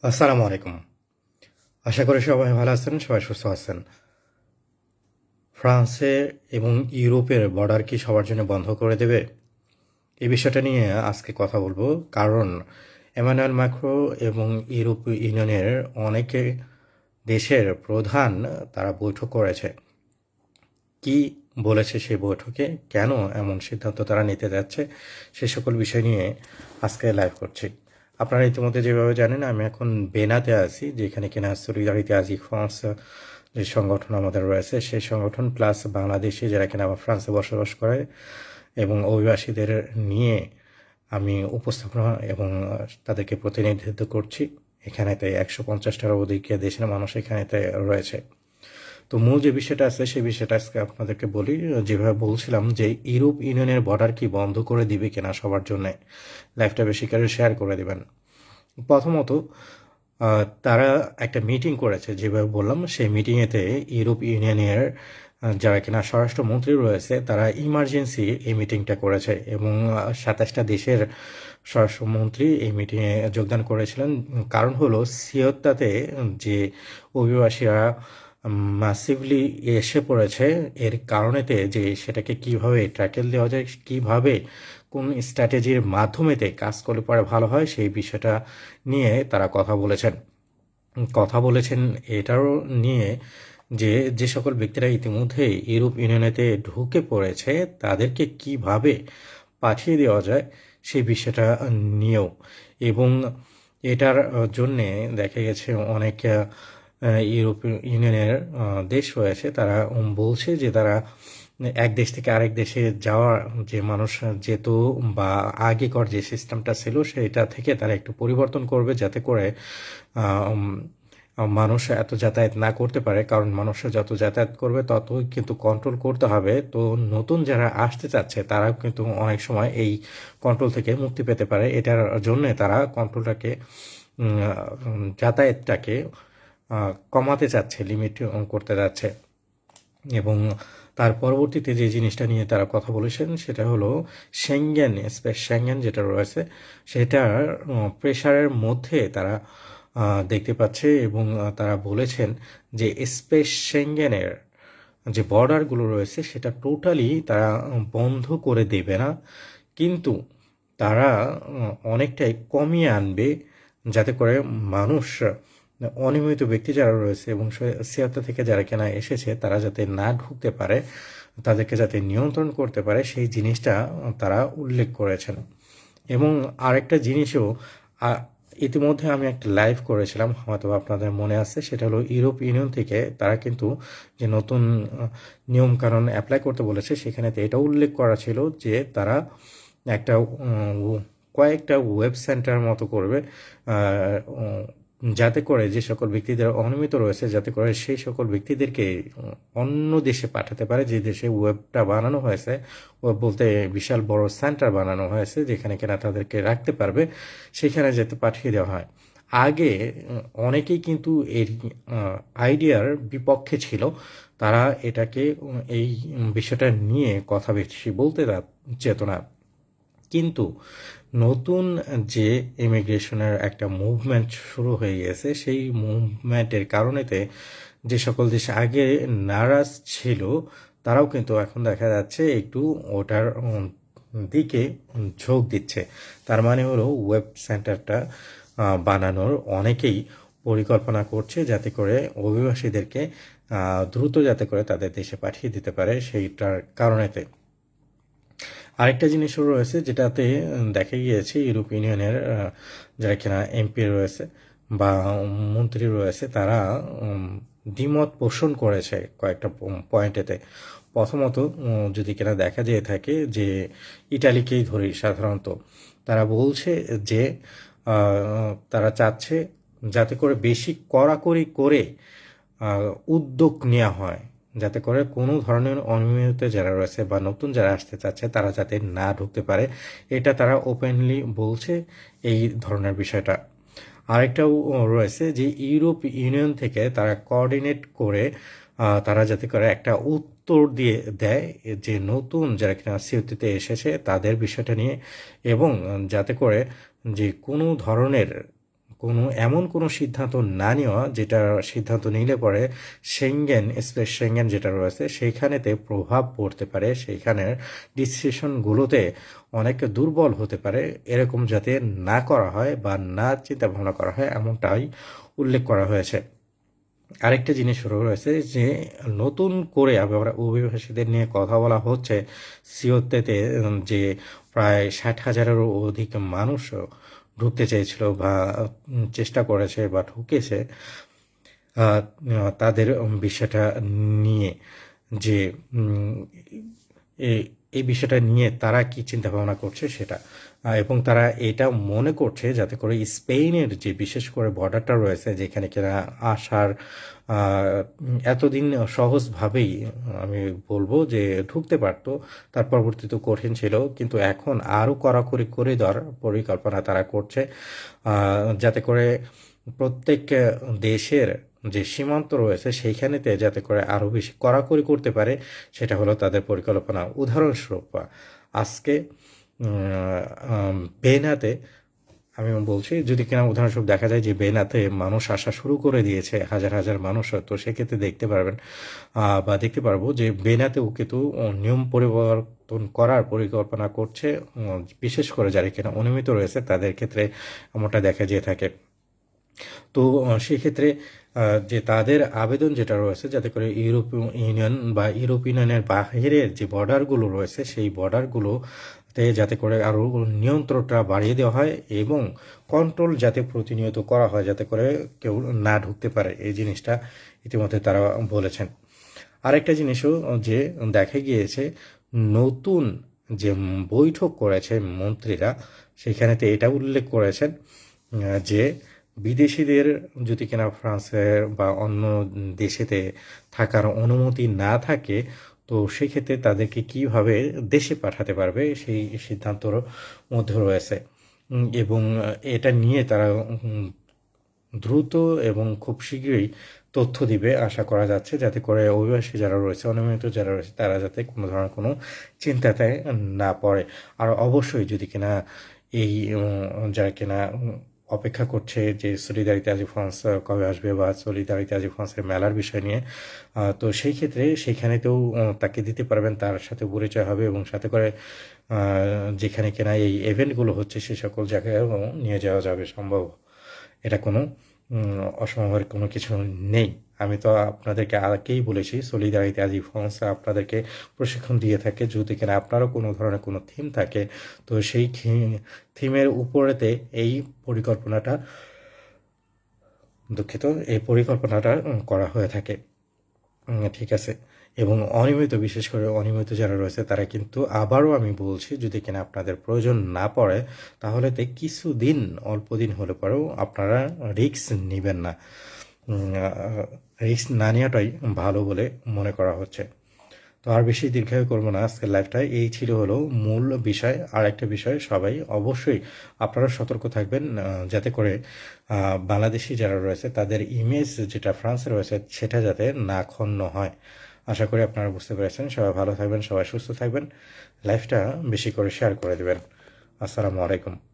আসসালামু আলাইকুম। আশা করি সবাই ভালো আছেন, সবাই সুস্থ আছেন। ফ্রান্সে এবং ইউরোপের বর্ডার কি সবার জন্য বন্ধ করে দেবে? এই বিষয়টা নিয়ে আজকে কথা বলবো। কারণ এমানুয়েল ম্যাক্রো এবং ইউরোপীয় ইউনিয়নের অনেকে দেশের প্রধান তারা বৈঠক করেছে। কি বলেছে সেই বৈঠকে, কেন এমন সিদ্ধান্ত তারা নিতে যাচ্ছে, সে সকল বিষয় নিয়ে আজকে লাইভ করছি। আপনারা ইতিমধ্যে যেভাবে জানেন, আমি এখন বেনাতে আছি, যেখানে কিনা সলিদারিতে আজি ফ্রান্স যে সংগঠন আমাদের রয়েছে, সেই সংগঠন প্লাস বাংলাদেশি যারা কিনা আমার ফ্রান্সে বসবাস করে এবং অভিবাসীদের নিয়ে আমি উপস্থাপনা এবং তাদেরকে প্রতিনিধিত্ব করছি। এখানেতে 150টারও অধিক দেশের মানুষ এখানেতে রয়েছে। তো মূল যে বিষয়টা আছে সেই বিষয়টা আজকে আপনাদেরকে বলি। যেভাবে বলছিলাম যে ইউরোপ ইউনিয়নের বর্ডার কি বন্ধ করে দিবে কিনা সবার জন্য, লাইভটা বেশি করে শেয়ার করে দিবেন। প্রথমত তারা একটা মিটিং করেছে, যেভাবে বললাম সেই মিটিংয়েতে ইউরোপ ইউনিয়নের যারা কিনা স্বরাষ্ট্রমন্ত্রী রয়েছে তারা ইমার্জেন্সি এই মিটিংটা করেছে এবং 27টা দেশের স্বরাষ্ট্রমন্ত্রী এই মিটিংয়ে যোগদান করেছিলেন। কারণ হলো সিয়ত্তাতে যে অভিবাসীরা মাসিভলি এসে পড়েছে, এর কারণেতে যে সেটাকে কিভাবে ট্র্যাকেল দেওয়া যায়, কিভাবে কোন স্ট্র্যাটেজির মাধ্যমেতে কাজ করলে পরে ভালো হয়, সেই বিষয়টা নিয়ে তারা কথা বলেছেন এটারও নিয়ে যে যে সকল ব্যক্তিরা ইতিমধ্যে ইউরোপ ইউনিয়নেতে ঢুকে পড়েছে তাদেরকে কিভাবে পাঠিয়ে দেওয়া যায় সেই বিষয়টা নিয়েও। এবং এটার জন্যে দেখা গেছে অনেক ইউরোপীয় ইউনিয়নের দেশ রয়েছে, তারা বলছে যে তারা এক দেশ থেকে আরেক দেশে যাওয়ার যে মানুষ যেত বা আগেকার যে সিস্টেমটা ছিল সেটা থেকে তারা একটু পরিবর্তন করবে, যাতে করে মানুষ এত যাতায়াত না করতে পারে। কারণ মানুষ যত যাতায়াত করবে ততই কিন্তু কন্ট্রোল করতে হবে। তো নতুন যারা আসতে চাচ্ছে তারাও কিন্তু অনেক সময় এই কন্ট্রোল থেকে মুক্তি পেতে পারে। এটার জন্যে তারা কন্ট্রোলটাকে যাতায়াতটাকে কমাতে চাচ্ছে, লিমিট করতে যাচ্ছে। এবং তার পরবর্তীতে যে জিনিসটা নিয়ে তারা কথা বলেছেন সেটা হলো সেঙ্গেন স্পেস, সেঙ্গেন যেটা রয়েছে সেটার প্রেশারের মধ্যে তারা দেখতে পাচ্ছে। এবং তারা বলেছেন যে স্পেস সেঙ্গেনের যে বর্ডারগুলো রয়েছে সেটা টোটালি তারা বন্ধ করে দেবে না, কিন্তু তারা অনেকটাই কমিয়ে আনবে, যাতে করে মানুষ অনিয়মিত ব্যক্তি যারা রয়েছে এবং সিয়াত্তা থেকে যারা কেনা এসেছে তারা যাতে না ঢুকতে পারে, তাদেরকে যাতে নিয়ন্ত্রণ করতে পারে, সেই জিনিসটা তারা উল্লেখ করেছেন। এবং আরেকটা জিনিসও ইতিমধ্যে আমি একটা লাইভ করেছিলাম, হয়তো আপনাদের মনে আছে, সেটা হলো ইউরোপ ইউনিয়ন থেকে তারা কিন্তু যে নতুন নিয়মকানুন অ্যাপ্লাই করতে বলেছে সেখানেতে এটা উল্লেখ করা ছিল যে তারা একটা কয়েকটা ওয়েব সেন্টার মতো করবে, যাতে করে যে সকল ব্যক্তিদের অনিয়মিত রয়েছে যাতে করে সেই সকল ব্যক্তিদেরকে অন্য দেশে পাঠাতে পারে, যে দেশে ওয়েবটা বানানো হয়েছে, ওয়েব বলতে বিশাল বড় সেন্টার বানানো হয়েছে যেখানে কিনা তাদেরকে রাখতে পারবে, সেখানে যেতে পাঠিয়ে দেওয়া হয়। আগে অনেকেই কিন্তু এর আইডিয়ার বিপক্ষে ছিল, তারা এটাকে এই বিষয়টা নিয়ে কথা বেশি বলতে চেত না। কিন্তু নতুন যে ইমিগ্রেশনের একটা মুভমেন্ট শুরু হয়ে গেছে, সেই মুভমেন্টের কারণেতে যে সকল দেশ আগে নারাজ ছিল তারাও কিন্তু এখন দেখা যাচ্ছে একটু ওটার দিকে ঝোঁক দিচ্ছে। তার মানে হলো ওয়েব সেন্টারটা বানানোর অনেকেই পরিকল্পনা করছে, যাতে করে অভিবাসীদেরকে দ্রুত যাতে করে তাদের দেশে পাঠিয়ে দিতে পারে সেইটার কারণেতে। আরেকটা জিনিসও রয়েছে যেটাতে দেখা গিয়েছে ইউরোপ ইউনিয়নের যারা কিনা এমপি রয়েছে বা মন্ত্রী রয়েছে তারা দ্বিমত পোষণ করেছে কয়েকটা পয়েন্টেতে। প্রথমত যদি কিনা দেখা যেয়ে থাকে যে ইটালিকেই ধরি সাধারণত, তারা বলছে যে তারা চাচ্ছে যাতে করে বেশি কড়াকড়ি করে উদ্যোগ নেওয়া হয়, যাতে করে কোনো ধরনের অনিয়মিত যারা রয়েছে বা নতুন যারা আসতে চাচ্ছে তারা যাতে না ঢুকতে পারে, এটা তারা ওপেনলি বলছে এই ধরনের বিষয়টা। আরেকটাও রয়েছে যে ইউরোপ ইউনিয়ন থেকে তারা কোঅর্ডিনেট করে তারা যাতে করে একটা উত্তর দিয়ে দেয় যে নতুন যারা কিনা সিওতিতে এসেছে তাদের বিষয়টা নিয়ে, এবং যাতে করে যে কোনো ধরনের এমন কোনো সিদ্ধান্ত না নেওয়া, যেটা সিদ্ধান্ত নিলে পরে স্পেস সেঙ্গেন যেটা রয়েছে সেইখানেতে প্রভাব পড়তে পারে, সেইখানের ডিসিশনগুলোতে অনেক দুর্বল হতে পারে, এরকম যাতে না করা হয় বা না চিন্তা ভাবনা করা হয়, এমনটাই উল্লেখ করা হয়েছে। আরেকটা জিনিস রয়েছে যে নতুন করে আবার অভিবাসীদের নিয়ে কথা বলা হচ্ছে সিওতেতে, যে প্রায় 60,000-এরও অধিক মানুষ ঢুকতে চেয়েছিল বা চেষ্টা করেছে বা ঢুকেছে, তাদের বিষয়টা নিয়ে, যে এই বিষয়টা নিয়ে তারা কি চিন্তা ভাবনা করছে সেটা, এবং তারা এটা মনে করছে যাতে করে স্পেনের যে বিশেষ করে বর্ডারটা রয়েছে, যেখানে কিনা আসার এতদিন সহজভাবেই আমি বলবো যে ঢুকতে পারতো, তার পরবর্তীতে কঠিন ছিল, কিন্তু এখন আরও কড়াকড়ি করে দেওয়ার পরিকল্পনা তারা করছে, যাতে করে প্রত্যেক দেশের যে সীমান্ত রয়েছে সেইখানেতে যাতে করে আরও বেশি কড়াকড়ি করতে পারে, সেটা হলো তাদের পরিকল্পনা। উদাহরণস্বরূপ আজকে বেনাতে, আমি বলছি যদি কিনা উদাহরণস্বরূপ দেখা যায় যে বেনাতে মানুষ আসা শুরু করে দিয়েছে, হাজার হাজার মানুষ, তো সেক্ষেত্রে দেখতে পারবেন বা দেখতে পারবো যে বেনাতেও কিন্তু নিয়ম পরিবর্তন করার পরিকল্পনা করছে, বিশেষ করে যারা কিনা অনিয়মিত রয়েছে তাদের ক্ষেত্রে এমনটা দেখা যেয়ে থাকে। তো সেক্ষেত্রে যে তাদের আবেদন যেটা রয়েছে যাতে করে ইউরোপীয় ইউনিয়ন বা ইউরোপিয়ান ইউনিয়নের বাহিরের যে বর্ডারগুলো রয়েছে সেই বর্ডারগুলোতে যাতে করে আরও নিয়ন্ত্রণটা বাড়িয়ে দেওয়া হয় এবং কন্ট্রোল যাতে প্রতিনিয়ত করা হয়, যাতে করে কেউ না ঢুকতে পারে, এই জিনিসটা ইতিমধ্যে তারা বলেছেন। আরেকটা জিনিসও যে দেখা গিয়েছে, নতুন যে বৈঠক করেছে মন্ত্রীরা, সেখানেতে এটা উল্লেখ করেছেন যে বিদেশিদের যদি কিনা ফ্রান্সের বা অন্য দেশেতে থাকার অনুমতি না থাকে, তো সেক্ষেত্রে তাদেরকে কিভাবে দেশে পাঠাতে পারবে সেই সিদ্ধান্তর মধ্যে রয়েছে, এবং এটা নিয়ে তারা দ্রুত এবং খুব শীঘ্রই তথ্য দিবে আশা করা যাচ্ছে, যাতে করে অভিবাসী যারা রয়েছে, অনিয়মিত যারা রয়েছে, তারা যাতে কোনো ধরনের কোনো চিন্তাতে না পড়ে। আর অবশ্যই যদি কিনা এই যারা কিনা অপেক্ষা করছে যে সলিদারিতে আজি ফ্রান্স কবে আসবে বা সলিদারিতে আজি ফ্রান্সের মেলার বিষয় নিয়ে, তো সেই ক্ষেত্রে সেইখানেতেও তাকে দিতে পারবেন, তার সাথে পরিচয় হবে এবং সাথে করে যেখানে কিনা এই ইভেন্টগুলো হচ্ছে সে সকল জায়গায় নিয়ে যাওয়া যাবে সম্ভব। এটা কোনো অসম্ভবের কোনো কিছু নেই। আমি তো আপনাদেরকে আগেই বলেছি সলিদারিতে আজি ফ্রান্স আপনাদেরকে প্রশিক্ষণ দিয়ে থাকে, যদি কিনা আপনারও কোনো ধরনের কোনো থিম থাকে, তো সেই থিমের উপরেতে এই পরিকল্পনাটা, দুঃখিত, এই পরিকল্পনাটা করা হয়ে থাকে। ঠিক আছে। এবং অনিয়মিত, বিশেষ করে অনিয়মিত যারা রয়েছে তারা কিন্তু, আবারও আমি বলছি, যদি কিনা আপনাদের প্রয়োজন না পড়ে তাহলে কিছুদিন, অল্প দিন হলে পরেও আপনারা রিস্ক নেবেন না, রিস্ক না নেওয়াটাই ভালো বলে মনে করা হচ্ছে। তো আর বেশি দীর্ঘায়ু করবো না আজকের লাইফটায়, এই ছিল হলো মূল বিষয়। আর একটা বিষয়, সবাই অবশ্যই আপনারা সতর্ক থাকবেন যাতে করে বাংলাদেশি যারা রয়েছে তাদের ইমেজ যেটা ফ্রান্সে রয়েছে সেটা যাতে না ক্ষুণ্ণ হয়। আশা করি আপনারা বুঝতে পেরেছেন। সবাই ভালো থাকবেন, সবাই সুস্থ থাকবেন, লাইফটা বেশি করে শেয়ার করে দেবেন। আসসালামু আলাইকুম।